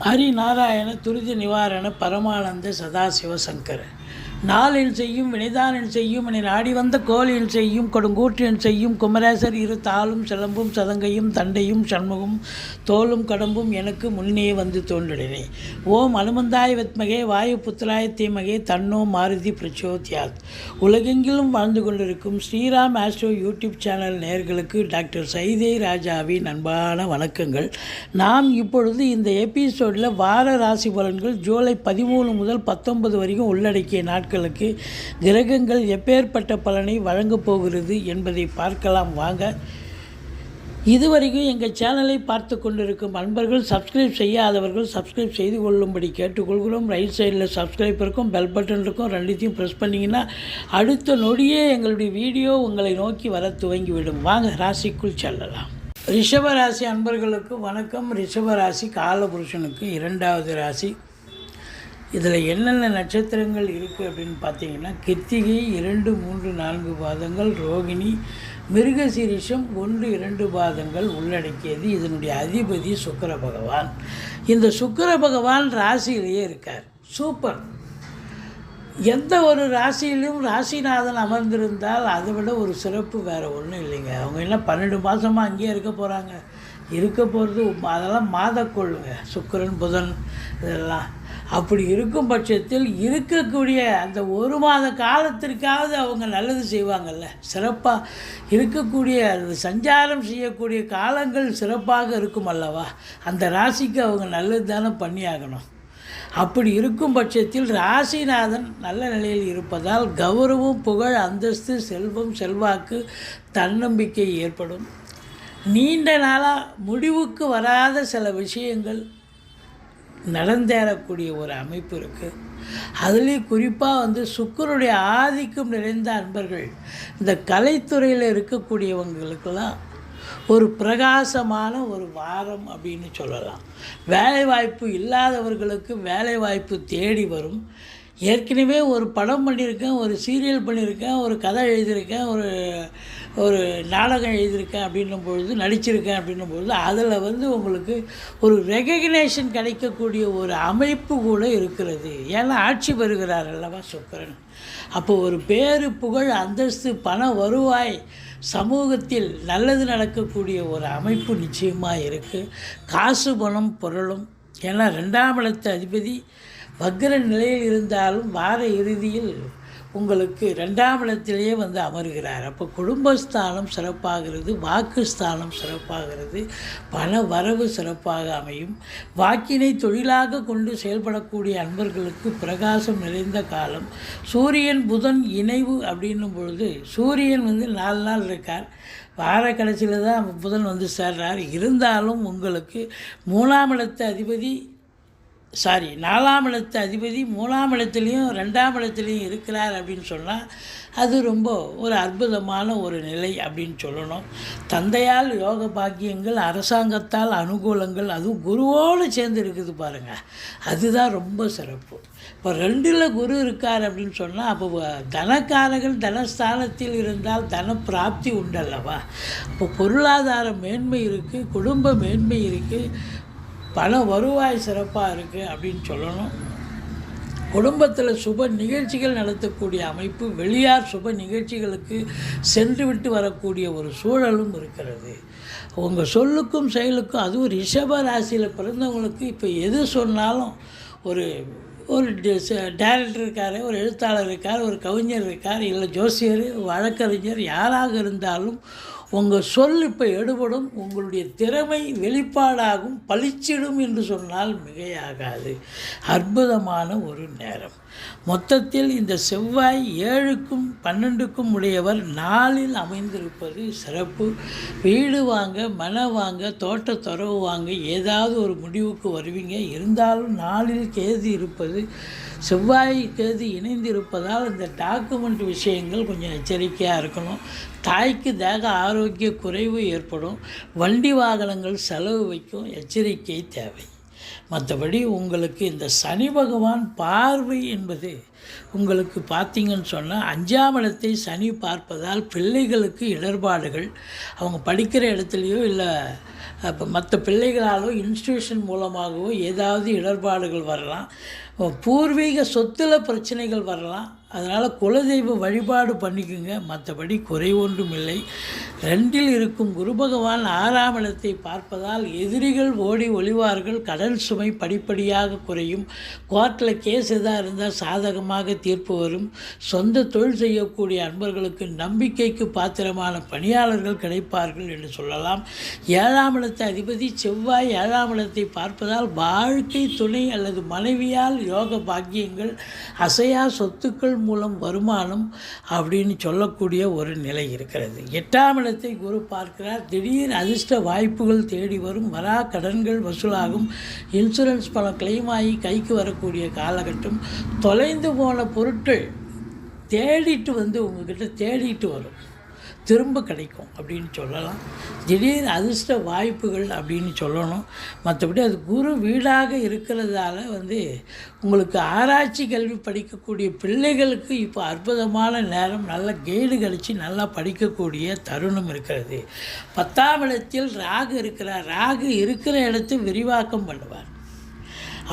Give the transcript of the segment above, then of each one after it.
ஹரிநாராயண துரித நிவாரண பரமானந்த சதாசிவ சங்கர நாளின் செய்யும் வினைதானின் செய்யும் என நாடி வந்த கோளின் செய்யும் கொடுங்கூற்றின் செய்யும் குமரேசர் இரு தாளும் சிலம்பும் சதங்கையும் தண்டையும் சண்முகம் தோளும் கடம்பும் எனக்கு முன்னே வந்து தோன்றினே. ஓம் அனுமந்தாய் வெத்மகே வாயு புத்திராய தீமகே தன்னோ மாருதி பிரச்சோத்யாத். உலகெங்கிலும் வாழ்ந்து கொண்டிருக்கும் ஸ்ரீராம் ஆஸ்ட்ரோ யூடியூப் சேனல் நேயர்களுக்கு டாக்டர் சைதை ராஜாவின் அன்பான வணக்கங்கள். நாம் இப்பொழுது இந்த எபிசோடில் வார ராசி பலன்கள் ஜூலை 13 முதல் 19 வரைக்கும் உள்ளடக்கிய நாட்களுக்கு கிரகங்கள் எப்பேற்பட்ட பலனை வழங்கப் போகிறது என்பதை பார்க்கலாம் வாங்க. இதுவரைக்கும் எங்கள் சேனலை பார்த்து கொண்டிருக்கும் அன்பர்கள் சப்ஸ்கிரைப் செய்யாதவர்கள் சப்ஸ்கிரைப் செய்து கொள்ளும்படி கேட்டுக்கொள்கிறோம். ரைட் சைடில் சப்ஸ்கிரைப் இருக்கும், பெல் பட்டன் இருக்கும், ரெண்டுத்தையும் ப்ரெஸ் பண்ணிங்கன்னா அடுத்த நொடியே எங்களுடைய வீடியோ உங்களை நோக்கி வர துவங்கிவிடும். வாங்க ராசிக்குள் செல்லலாம். ரிஷபராசி அன்பர்களுக்கு வணக்கம். ரிஷபராசி காலபுருஷனுக்கு 2வது ராசி. இதில் என்னென்ன நட்சத்திரங்கள் இருக்குது அப்படின்னு பார்த்தீங்கன்னா, கிருத்திகை 2, 3, 4 பாதங்கள், ரோகிணி, மிருகசீரிஷம் 1, 2 பாதங்கள் உள்ளடக்கியது. இதனுடைய அதிபதி சுக்கிர பகவான். இந்த சுக்கிர பகவான் ராசியிலேயே இருக்கார். சூப்பர். எந்த ஒரு ராசியிலும் ராசிநாதன் அமர்ந்திருந்தால் அதை விட ஒரு சிறப்பு வேறு ஒன்றும் இல்லைங்க. அவங்க என்ன 12 மாதமாக அங்கேயே இருக்க போகிறாங்க? இருக்க போகிறது அதெல்லாம் மாதக்கொள்ளுங்க, சுக்கிரன் புதன் இதெல்லாம். அப்படி இருக்கும் பட்சத்தில் இருக்கக்கூடிய அந்த 1 மாத காலத்திற்காவது அவங்க நல்லது செய்வாங்கள்ல. சிறப்பாக இருக்கக்கூடிய அந்த சஞ்சாரம் செய்யக்கூடிய காலங்கள் சிறப்பாக இருக்கும் அல்லவா? அந்த ராசிக்கு அவங்க நல்லது தானே பண்ணியாகணும். அப்படி இருக்கும் பட்சத்தில் ராசிநாதன் நல்ல நிலையில் இருப்பதால் கௌரவம், புகழ், அந்தஸ்து, செல்வம், செல்வாக்கு, தன்னம்பிக்கை ஏற்படும். நீண்ட நாளாக முடிவுக்கு வராத சில விஷயங்கள் நடந்தேறக்கூடிய ஒரு அமைப்பு இருக்குது. அதுலேயும் குறிப்பாக சுக்கிரனுடைய ஆதிக்கம் நிறைந்த அன்பர்கள், இந்த கலைத்துறையில் இருக்கக்கூடியவங்களுக்கெல்லாம் ஒரு பிரகாசமான ஒரு வாரம் அப்படின்னு சொல்லலாம். வேலைவாய்ப்பு இல்லாதவர்களுக்கு வேலைவாய்ப்பு தேடி வரும். ஏற்கனவே ஒரு படம் பண்ணியிருக்கேன், ஒரு சீரியல் பண்ணியிருக்கேன், ஒரு கதை எழுதியிருக்கேன், ஒரு நாடகம் எழுதியிருக்கேன் அப்படின்னும் பொழுது, நடிச்சிருக்கேன் அப்படின்னும் பொழுது அதில் உங்களுக்கு ஒரு ரெகக்னேஷன் கிடைக்கக்கூடிய ஒரு அமைப்பு கூட இருக்கிறது. ஏன்னா ஆட்சி பெறுகிறார் அல்லவா சுக்கிரன். அப்போ ஒரு பேரு, புகழ், அந்தஸ்து, பண வருவாய், சமூகத்தில் நல்லது நடக்கக்கூடிய ஒரு அமைப்பு நிச்சயமாக இருக்குது. காசு, பணம், பொருளும். ஏன்னா 2ஆம் இடத்து அதிபதி வக்ர நிலையில் இருந்தாலும் வார இறுதியில் உங்களுக்கு 2ஆம் இடத்திலேயே அமர்கிறார். அப்போ குடும்பஸ்தானம் சிறப்பாகிறது, வாக்குஸ்தானம் சிறப்பாகிறது, பண வரவு சிறப்பாக அமையும். வாக்கினை தொழிலாக கொண்டு செயல்படக்கூடிய அன்பர்களுக்கு பிரகாசம் நிறைந்த காலம். சூரியன் புதன் இணைவு அப்படின்னும் பொழுது சூரியன் 4 நாள் இருக்கார். வார கடைசியில் தான் புதன் சேர்றார். இருந்தாலும் உங்களுக்கு 3ஆம் இடத்து அதிபதி 4ஆம் இடத்து அதிபதி 3ஆம் இடத்துலையும் 2ஆம் இடத்துலையும் இருக்கிறார் அப்படின்னு சொன்னால் அது ரொம்ப ஒரு அற்புதமான ஒரு நிலை அப்படின்னு சொல்லணும். தந்தையால் யோக பாக்கியங்கள், அரசாங்கத்தால் அனுகூலங்கள், அதுவும் குருவோடு சேர்ந்து இருக்குது பாருங்கள், அதுதான் ரொம்ப சிறப்பு. இப்போ 2ல் குரு இருக்கார் அப்படின்னு சொன்னால் அப்போ தனக்காரர்கள் தனஸ்தானத்தில் இருந்தால் தன பிராப்தி உண்டல்லவா? அப்போ பொருளாதார மேன்மை இருக்குது, குடும்ப மேன்மை இருக்குது, பண வருவாய் சிறப்பாக இருக்குது அப்படின்னு சொல்லணும். குடும்பத்தில் சுப நிகழ்ச்சிகள் நடத்தக்கூடிய அமைப்பு, வெளியார் சுப நிகழ்ச்சிகளுக்கு சென்று விட்டு வரக்கூடிய ஒரு சூழலும் இருக்கிறது. உங்கள் சொல்லுக்கும் செயலுக்கும், அதுவும் ரிஷப ராசியில் பிறந்தவங்களுக்கு இப்போ எது சொன்னாலும் ஒரு டைரக்டர் இருக்கார், ஒரு எழுத்தாளர் இருக்கார், ஒரு கவிஞர் இருக்கார், இல்லை ஜோசியர், வழக்கறிஞர், யாராக இருந்தாலும் உங்கள் சொல் இப்போ எடுபடும். உங்களுடைய திறமை வெளிப்பாடாகும், பளிச்சிடும் என்று சொன்னால் மிகையாகாது. அற்புதமான ஒரு நேரம். மொத்தத்தில் இந்த செவ்வாய் 7க்கும் 12க்கும் உடையவர் 4ல் அமைந்திருப்பது சிறப்பு. வீடு வாங்க, மனை வாங்க, தோட்ட துறவு வாங்க ஏதாவது ஒரு முடிவுக்கு வருவீங்க. இருந்தாலும் 4ல் கேது இருப்பது, செவ்வாய் கேது இணைந்து இருப்பதால் இந்த டாக்குமெண்ட் விஷயங்கள் கொஞ்சம் எச்சரிக்கையாக இருக்கணும். தாய்க்கு தேக ஆரோக்கிய குறைவு ஏற்படும். வண்டி வாகனங்கள் செலவு வைக்கும், எச்சரிக்கை தேவை. மற்றபடி உங்களுக்கு இந்த சனி பகவான் பார்வை என்பது உங்களுக்கு பார்த்தீங்கன்னு சொன்னால் 5ஆம் இடத்தை சனி பார்ப்பதால் பிள்ளைகளுக்கு இடர்பாடுகள், அவங்க படிக்கிற இடத்துலையோ இல்லை இப்போ மற்ற பிள்ளைகளாலோ இன்ஸ்டியூஷன் மூலமாகவோ ஏதாவது இடர்பாடுகள் வரலாம், பூர்வீக சொத்தில் பிரச்சனைகள் வரலாம். அதனால் குலதெய்வ வழிபாடு பண்ணிக்குங்க, மற்றபடி குறை ஒன்றும் இல்லை. 2இல் இருக்கும் குரு பகவான் 6ஆம் இடத்தை பார்ப்பதால் எதிரிகள் ஓடி ஒளிவார்கள், கடன் சுமை படிப்படியாக குறையும், கோர்ட்டில் கேஸ் எதாக இருந்தால் சாதகமாக தீர்ப்பு வரும், சொந்த தொழில் செய்யக்கூடிய அன்பர்களுக்கு நம்பிக்கைக்கு பாத்திரமான பணியாளர்கள் கிடைப்பார்கள் என்று சொல்லலாம். 7ஆம் இடத்தை அதிபதி செவ்வாய் 7ஆம் இடத்தை பார்ப்பதால் வாழ்க்கை துணை அல்லது மனைவியால் யோக பாக்கியங்கள், அசையா சொத்துக்கள் மூலம் வருமானம் அப்படின்னு சொல்லக்கூடிய ஒரு நிலை இருக்கிறது. 8ஆம் இடத்தை குரு பார்க்கிறார். திடீர் அதிர்ஷ்ட வாய்ப்புகள் தேடி வரும், வரா கடன்கள் வசூலாகும், இன்சூரன்ஸ் பணம் கிளைம் ஆகி கைக்கு வரக்கூடிய காலகட்டம், தொலைந்து போன பொருட்கள் தேடிட்டு வந்து உங்ககிட்ட தேடிட்டு வரும், திரும்ப கிடைக்கும் அப்படின்னு சொல்லலாம். திடீர் அதிர்ஷ்ட வாய்ப்புகள் அப்படின்னு சொல்லணும். மற்றபடி அது குரு வீடாக இருக்கிறதால உங்களுக்கு ஆராய்ச்சி கல்வி படிக்கக்கூடிய பிள்ளைகளுக்கு இப்போ அற்புதமான நேரம், நல்ல கைடு கழித்து நல்லா படிக்கக்கூடிய தருணம் இருக்கிறது. 10ஆம் இடத்தில் ராகு இருக்கிறார். ராகு இருக்கிற இடத்தை விரிவாக்கம் பண்ணுவார்.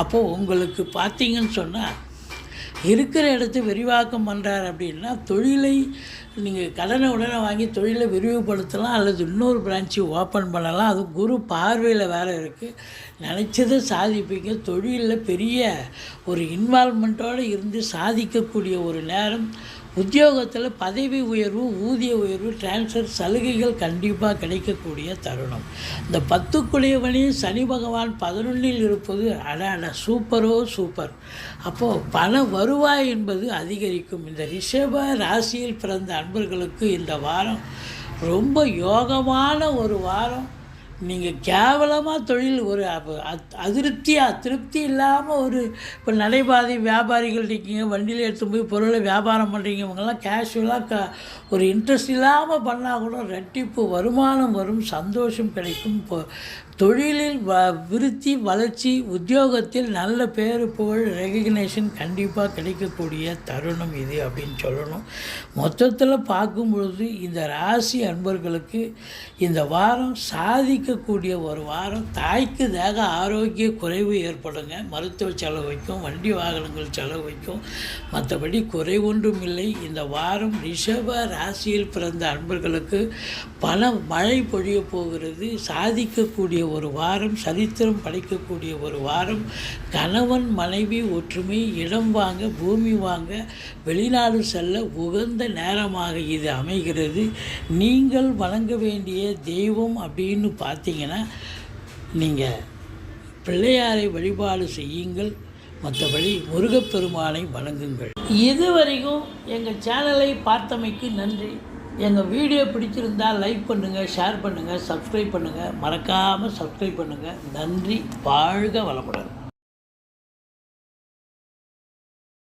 அப்போது உங்களுக்கு பார்த்தீங்கன்னு சொன்னால் இருக்கிற இடத்தை விரிவாக்கம் பண்ணுறார் அப்படின்னா தொழிலை நீங்கள் கடனை உடனே வாங்கி தொழிலை விரிவுபடுத்தலாம், அல்லது இன்னொரு பிரான்ச்சு ஓப்பன் பண்ணலாம். அது குரு பார்வையில் வேறு இருக்குது. நினச்சதை சாதிப்பீங்க. தொழிலில் பெரிய ஒரு இன்வால்மெண்ட்டோடு இருந்து சாதிக்கக்கூடிய ஒரு நேரம். உத்தியோகத்தில் பதவி உயர்வு, ஊதிய உயர்வு, டிரான்ஸ்ஃபர் சலுகைகள் கண்டிப்பாக கிடைக்கக்கூடிய தருணம். இந்த 10க்குடையவனே சனி பகவான் 11இல் இருப்பது அட சூப்பரோ சூப்பர். அப்போது பண வருவாய் என்பது அதிகரிக்கும். இந்த ரிஷப ராசியில் பிறந்த அன்பர்களுக்கு இந்த வாரம் ரொம்ப யோகமான ஒரு வாரம். நீங்கள் கேவலமாக தொழில் ஒரு திருப்தி இல்லாமல் இப்போ நடைபாதை வியாபாரிகள் இருக்கீங்க, வண்டியில் எடுத்து போய் பொருளை வியாபாரம் பண்ணுறீங்க, இவங்கெல்லாம் கேஷுவலாக ஒரு இன்ட்ரெஸ்ட் இல்லாமல் பண்ணால் கூட ரெட்டிப்பு வருமானம் வரும், சந்தோஷம் கிடைக்கும். இப்போ தொழிலில் விருத்தி வளர்ச்சி, உத்தியோகத்தில் நல்ல பேர் புகழ் ரெகக்னேஷன் கண்டிப்பாக கிடைக்கக்கூடிய தருணம் இது அப்படின்னு சொல்லணும். மொத்தத்தில் பார்க்கும் பொழுது இந்த ராசி அன்பர்களுக்கு இந்த வாரம் சாதிக்கக்கூடிய ஒரு வாரம். தாய்க்கு தேக ஆரோக்கிய குறைவு ஏற்படுங்க, மருத்துவ செலவு வைக்கும், வண்டி வாகனங்கள் செலவு வைக்கும், மற்றபடி குறை ஒன்றும் இல்லை. இந்த வாரம் ரிஷப ராசியில் பிறந்த அன்பர்களுக்கு பண மழை பொழிய போகிறது. சாதிக்கக்கூடிய ஒரு வாரம், சரித்திரம் படைக்கக்கூடிய ஒரு வாரம். கணவன் மனைவி ஒற்றுமை, இடம் வாங்க, பூமி வாங்க, வெளிநாடு செல்ல உகந்த நேரமாக இது அமைகிறது. நீங்கள் வணங்க வேண்டிய தெய்வம் அப்படின்னு பார்த்தீங்கன்னா நீங்கள் பிள்ளையாரை வழிபாடு செய்யுங்கள், மற்றபடி முருகப்பெருமானை வணங்குங்கள். இதுவரைக்கும் எங்கள் சேனலை பார்த்தமைக்கு நன்றி. எங்கள் வீடியோ பிடிச்சிருந்தால் லைக் பண்ணுங்கள், ஷேர் பண்ணுங்கள், சப்ஸ்கிரைப் பண்ணுங்கள், மறக்காமல் சப்ஸ்கிரைப் பண்ணுங்கள். நன்றி. வாழ்க வளமுடன்.